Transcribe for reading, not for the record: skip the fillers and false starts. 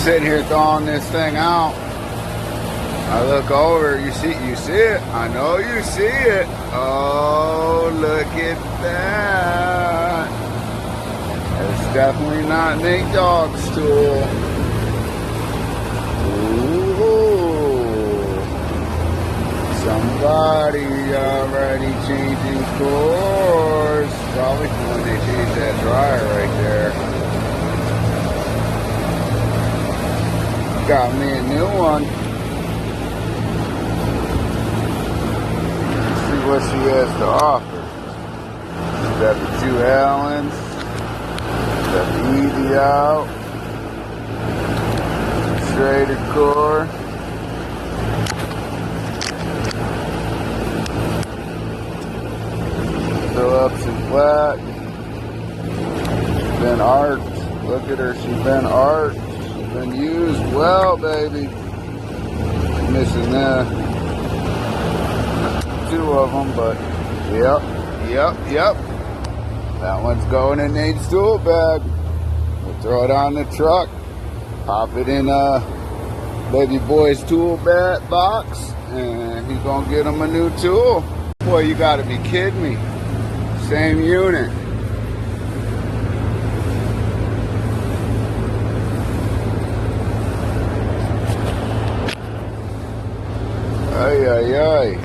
sitting here throwing this thing out. I look over, you see it? I know you see it. Oh, look at that. It's definitely not Nate Dogg's tool. Ooh. Somebody already changing course. Probably when they change that dryer right there. Got me a new one. Let's see what she has to offer. She's got the 2 Allens. Got the Easy out. Straighter core. Phillips and flat. She's been arced. Look at her, she's been arched. She's been used well, baby. Missing 2 of them, but yep. That one's going in Nate's tool bag. We'll throw it on the truck, pop it in baby boy's tool bag box, and he's gonna get him a new tool. Boy, you gotta be kidding me. Same unit. Ay, ay, ay.